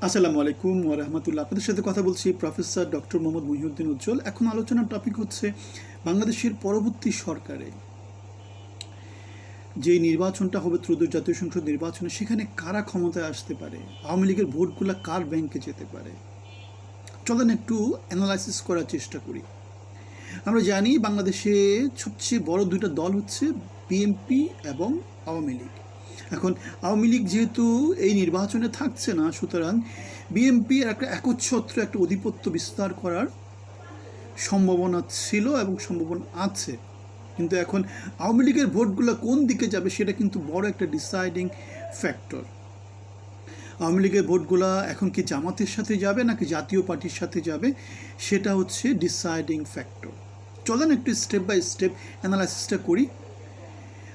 আসসালামু আলাইকুম ওয়া রাহমাতুল্লাহ। আপনাদের সাথে কথা বলছি প্রফেসর ডক্টর মোহাম্মদ মহিউদ্দিন উজ্জ্বল। এখন আলোচনার টপিক হচ্ছে বাংলাদেশের পরবর্তী সরকারে যে নির্বাচনটা হবে ত্রয়োদশ জাতীয় সংসদ নির্বাচনে, সেখানে কারা ক্ষমতায় আসতে পারে, আওয়ামী লীগের ভোটগুলো কার ব্যাংকে যেতে পারে। চলেন একটু অ্যানালাইসিস করার চেষ্টা করি। আমরা জানি বাংলাদেশে সবচেয়ে বড় দুইটা দল হচ্ছে বিএনপি এবং আওয়ামী লীগ। এখন আওয়ামী লীগ যেহেতু এই নির্বাচনে থাকছে না, সুতরাং বিএনপির একটা একচ্ছত্র একটা আধিপত্য বিস্তার করার সম্ভাবনা ছিল এবং সম্ভাবনা আছে। কিন্তু এখন আওয়ামী লীগের ভোটগুলো কোন দিকে যাবে সেটা কিন্তু বড় একটা ডিসাইডিং ফ্যাক্টর। আওয়ামী লীগের ভোটগুলা এখন কি জামাতের সাথে যাবে নাকি জাতীয় পার্টির সাথে যাবে, সেটা হচ্ছে ডিসাইডিং ফ্যাক্টর। চলেন একটু স্টেপ বাই স্টেপ অ্যানালাইসিসটা করি।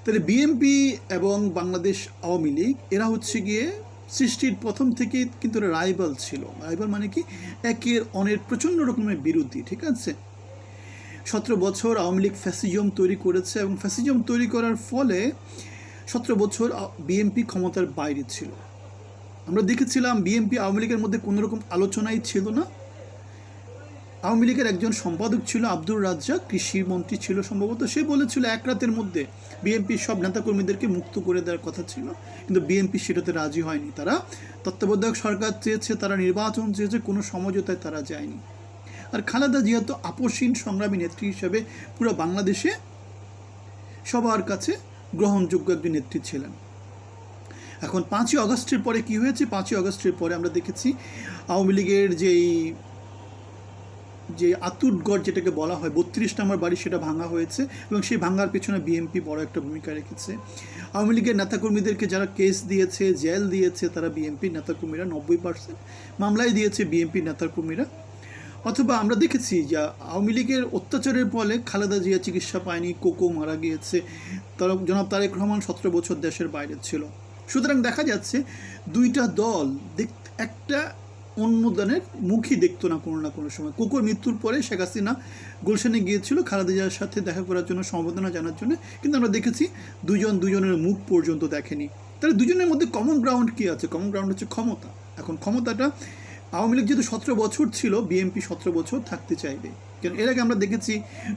তাহলে বিএনপি এবং বাংলাদেশ আওয়ামী লীগ এরা হচ্ছে গিয়ে সৃষ্টির প্রথম থেকে কিন্তু রাইভাল ছিল। রাইভাল মানে কি, একের অনের প্রচণ্ড রকমের বিরোধী, ঠিক আছে। 17 বছর আওয়ামী লীগ ফ্যাসিজম তৈরি করেছে এবং ফ্যাসিজম তৈরি করার ফলে 17 বছর বিএনপি ক্ষমতার বাইরে ছিল। আমরা দেখেছিলাম বিএনপি আওয়ামী লীগের মধ্যে কোনো রকম আলোচনাই ছিল না। আওয়ামী লীগের একজন সম্পাদক ছিল আব্দুর রাজ্জাক, কৃষি মন্ত্রী ছিল সম্ভবত, সে বলেছিল এক রাতের মধ্যে বিএনপির সব নেতাকর্মীদেরকে মুক্ত করে দেওয়ার কথা ছিল, কিন্তু বিএনপি সেটাতে রাজি হয়নি। তারা তত্ত্বাবধায়ক সরকার চেয়েছে, তারা নির্বাচন চেয়েছে, কোনো সমঝোতায় তারা যায়নি। আর খালেদা জিয়া তো আপসহীন সংগ্রামী নেত্রী হিসেবে পুরো বাংলাদেশে সবার কাছে গ্রহণযোগ্য একজন নেত্রী ছিলেন। এখন 5ই আগস্টের পরে কি হয়েছে? 5ই আগস্টের পরে আমরা দেখেছি আওয়ামী লীগের যে আতুরগড় যেটাকে বলা হয় 32 নম্বর বাড়ি, সেটা ভাঙা হয়েছে এবং সেই ভাঙার পেছনে বিএনপি বড় একটা ভূমিকা রেখেছে। আওয়ামী লীগের নেতাকর্মীদেরকে যারা কেস দিয়েছে, জেল দিয়েছে, তারা বিএনপির নেতাকর্মীরা, 90% মামলায় দিয়েছে বিএনপির নেতাকর্মীরা। অথবা আমরা দেখেছি যে আওয়ামী লীগের অত্যাচারের ফলে খালেদা জিয়া চিকিৎসা পায়নি, কোকো মারা গিয়েছে, তারা জনাব তারেক রহমান 17 বছর দেশের বাইরে ছিল। সুতরাং দেখা যাচ্ছে দুইটা দল একটা অন্য দলের মুখই দেখতো না কোনো না কোনো সময়। কোকোর মৃত্যুর পরে শেখ হাসিনা গুলশানে গিয়েছিল খালেদা জিয়ার সাথে দেখা করার জন্য, সমবেদনা জানার জন্য, কিন্তু আমরা দেখেছি দুজনের মুখ পর্যন্ত দেখেনি। তাহলে দুজনের মধ্যে কমন গ্রাউন্ড কী আছে? কমন গ্রাউন্ড হচ্ছে ক্ষমতা। এখন ক্ষমতাটা আওয়ামী লীগ যেহেতু 17 বছর ছিল, বিএনপি 17 বছর থাকতে চাইবে। কারণ এর আগে আমরা দেখেছি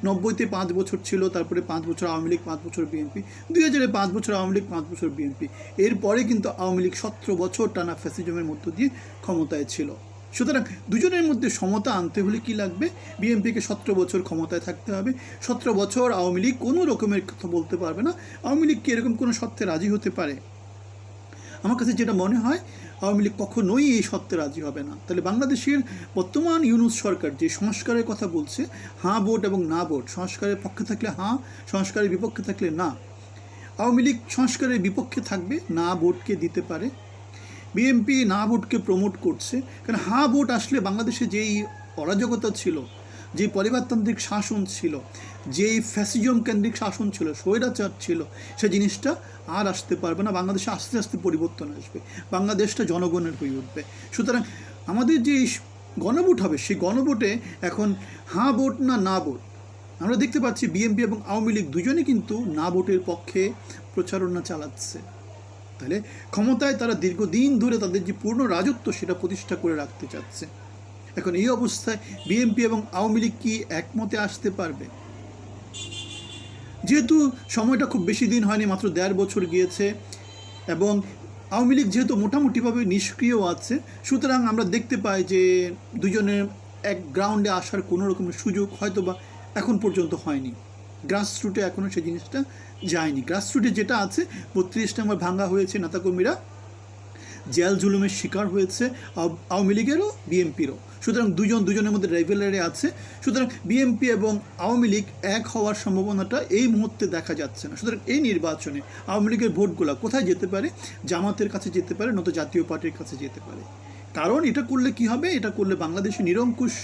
90-তে 5 বছর ছিল, তারপরে 5 বছর আওয়ামী লীগ, 5 বছর বিএনপি, 2000-এ 5 বছর আওয়ামী লীগ, 5 বছর বিএনপি। এরপরে কিন্তু আওয়ামী লীগ 17 বছর টানা ফ্যাসিজমের মধ্য দিয়ে ক্ষমতায় ছিল। সুতরাং দুজনের মধ্যে সমতা আনতে হলে কি লাগবে? বিএনপিকে 17 বছর ক্ষমতায় থাকতে হবে। 17 বছর আওয়ামী লীগ কোনো রকমের কথা বলতে পারবে না। আওয়ামী লীগ কি এরকম কোনো শর্তে রাজি হতে পারে? আমার কাছে যেটা মনে হয়, আওয়ামী লীগ কখনোই এই শর্তে রাজি হবে না। তাহলে বাংলাদেশের বর্তমান ইউনূস সরকার যে সংস্কারের কথা বলছে, হাঁ ভোট এবং না ভোট, সংস্কারের পক্ষে থাকলে হাঁ, সংস্কারের বিপক্ষে থাকলে না। আওয়ামী লীগ সংস্কারের বিপক্ষে থাকবে, না ভোটকে দিতে পারে। বিএনপি না ভোটকে প্রমোট করছে, কারণ হাঁ ভোট আসলে বাংলাদেশে যেই অরাজকতা ছিল, যে পরিবারতান্ত্রিক শাসন ছিল, যেই ফ্যাসিজম কেন্দ্রিক শাসন ছিল, স্বৈরাচার ছিল, সেই জিনিসটা আর আসতে পারবে না। বাংলাদেশে আস্তে আস্তে পরিবর্তন আসবে, বাংলাদেশটা জনগণের হয়ে উঠবে। সুতরাং আমাদের যে গণভোট হবে, সেই গণভোটে এখন হাঁ ভোট না ভোট, আমরা দেখতে পাচ্ছি বিএনপি এবং আওয়ামী লীগ দুজনে কিন্তু না ভোটের পক্ষে প্রচারণা চালাচ্ছে। তাহলে ক্ষমতায় তারা দীর্ঘদিন ধরে তাদের যে পূর্ণ রাজত্ব, সেটা প্রতিষ্ঠা করে রাখতে চাচ্ছে। এখন এই অবস্থায় বিএনপি এবং আওয়ামী লীগ কি একমতে আসতে পারবে? যেহেতু সময়টা খুব বেশি দিন হয়নি, মাত্র 1.5 বছর গিয়েছে, এবং আওয়ামী লীগ যেহেতু মোটামুটিভাবে নিষ্ক্রিয় আছে, সুতরাং আমরা দেখতে পাই যে দুজনের এক গ্রাউন্ডে আসার কোনো রকমের সুযোগ হয়তো বা এখন পর্যন্ত হয়নি। গ্রাসরুটে এখনও সেই জিনিসটা যায়নি। গ্রাসরুটে যেটা আছে, 32 নম্বর ভাঙা হয়েছে, নেতাকর্মীরা জেল জুলুমের শিকার হয়েছে, আওয়ামী লীগেরও বিএনপিরও। সুতরাং দুজনের মধ্যে রাইভেলারি আছে। সুতরাং বিএনপি এবং আওয়ামী লীগ এক হওয়ার সম্ভাবনাটা এই মুহূর্তে দেখা যাচ্ছে না। সুতরাং এই নির্বাচনে আওয়ামী লীগের ভোটগুলো কোথায় যেতে পারে? জামাতের কাছে যেতে পারে, নয়তো জাতীয় পার্টির কাছে যেতে পারে। কারণ এটা করলে কি হবে? এটা করলে বাংলাদেশে নিরঙ্কুশ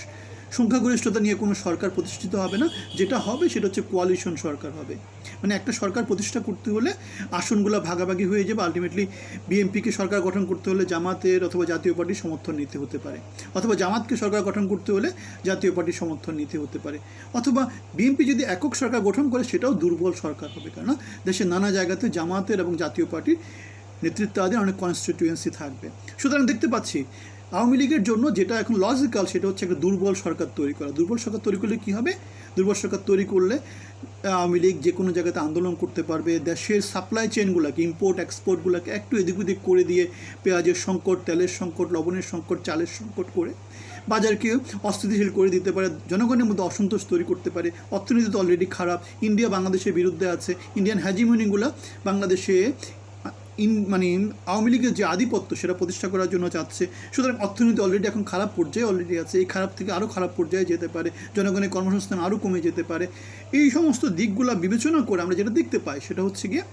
সংখ্যাগরিষ্ঠতা নিয়ে কোনো সরকার প্রতিষ্ঠিত হবে না। যেটা হবে সেটা হচ্ছে কোয়ালিশন সরকার হবে। মানে একটা সরকার প্রতিষ্ঠা করতে হলে আসনগুলো ভাগাভাগি হয়ে যাবে। আলটিমেটলি বিএনপিকে সরকার গঠন করতে হলে জামাতের অথবা জাতীয় পার্টির সমর্থন নিতে হতে পারে, অথবা জামাতকে সরকার গঠন করতে হলে জাতীয় পার্টির সমর্থন নিতে হতে পারে, অথবা বিএনপি যদি একক সরকার গঠন করে সেটাও দুর্বল সরকার হবে, কেন দেশের নানা জায়গাতে জামাতের এবং জাতীয় পার্টির নেতৃত্বাধীন অনেক কনস্টিটিউয়েন্সি থাকবে। সুতরাং দেখতে পাচ্ছি আওয়ামী লীগের জন্য যেটা এখন লজিক্যাল সেটা হচ্ছে একটা দুর্বল সরকার তৈরি করা। দুর্বল সরকার তৈরি করলে কী হবে? দুর্বল সরকার তৈরি করলে আওয়ামী লীগ যে কোনো জায়গাতে আন্দোলন করতে পারবে, দেশের সাপ্লাই চেনগুলোকে, ইম্পোর্ট এক্সপোর্টগুলোকে একটু এদিক ওদিক করে দিয়ে পেঁয়াজের সংকট, তেলের সংকট, লবণের সংকট, চালের সংকট করে বাজারকে অস্থিতিশীল করে দিতে পারে, জনগণের মধ্যে অসন্তোষ তৈরি করতে পারে। অর্থনীতি তো অলরেডি খারাপ, ইন্ডিয়া বাংলাদেশের বিরুদ্ধে আছে, ইন্ডিয়ান হ্যাজিমনিগুলো বাংলাদেশে মানে আওয়ামী লীগের যে আধিপত্য সেটা প্রতিষ্ঠা করার জন্য চাচ্ছে। সুতরাং অর্থনীতি অলরেডি এখন খারাপ পর্যায়ে অলরেডি আছে, এই খারাপ থেকে আরও খারাপ পর্যায়ে যেতে পারে, জনগণের কর্মসংস্থান আরও কমে যেতে পারে। এই সমস্ত দিকগুলো বিবেচনা করে আমরা যেটা দেখতে পাই সেটা হচ্ছে গিয়ে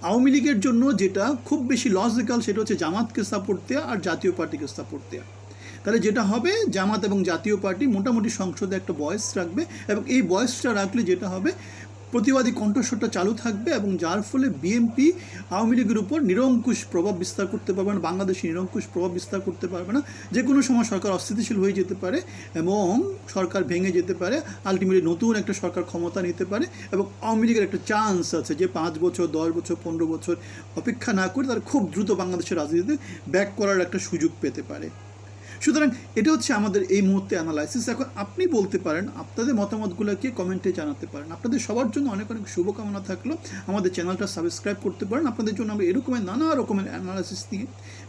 আওয়ামী লীগের জন্য যেটা খুব বেশি লজিক্যাল সেটা হচ্ছে জামাতকে সাপোর্ট দেওয়া আর জাতীয় পার্টিকে সাপোর্ট দেওয়া। তাহলে যেটা হবে, জামাত এবং জাতীয় পার্টি মোটামুটি সংসদে একটা ভয়েস রাখবে, এবং এই ভয়েসটা রাখলে যেটা হবে, প্রতিবাদী কণ্ঠস্বরটা চালু থাকবে, এবং যার ফলে বিএনপি আওয়ামী লীগের উপর নিরঙ্কুশ প্রভাব বিস্তার করতে পারবে না, বাংলাদেশে নিরঙ্কুশ প্রভাব বিস্তার করতে পারবে না। যে কোনো সময় সরকার অস্থিতিশীল হয়ে যেতে পারে এবং সরকার ভেঙে যেতে পারে, আলটিমেটলি নতুন একটা সরকার ক্ষমতা নিতে পারে, এবং আওয়ামী লীগের একটা চান্স আছে যে 5 বছর, 10 বছর, 15 বছর অপেক্ষা না করে তারা খুব দ্রুত বাংলাদেশের রাজনীতিতে ব্যাক করার একটা সুযোগ পেতে পারে। সুতরাং এটা হচ্ছে আমাদের এই মুহূর্তে অ্যানালাইসিস। এখন আপনি বলতে পারেন, আপনাদের মতামতগুলোকে কমেন্টে জানাতে পারেন। আপনাদের সবার জন্য অনেক অনেক শুভকামনা থাকলো। আমাদের চ্যানেলটা সাবস্ক্রাইব করতে পারেন। আপনাদের জন্য আমরা এরকমের নানা রকমের অ্যানালাইসিস নিয়ে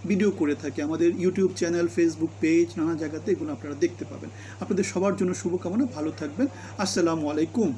ভিডিও করে থাকি। আমাদের ইউটিউব চ্যানেল, ফেসবুক পেজ, নানা জায়গাতে এগুলো আপনারা দেখতে পাবেন। আপনাদের সবার জন্য শুভকামনা, ভালো থাকবেন। আসসালামু আলাইকুম।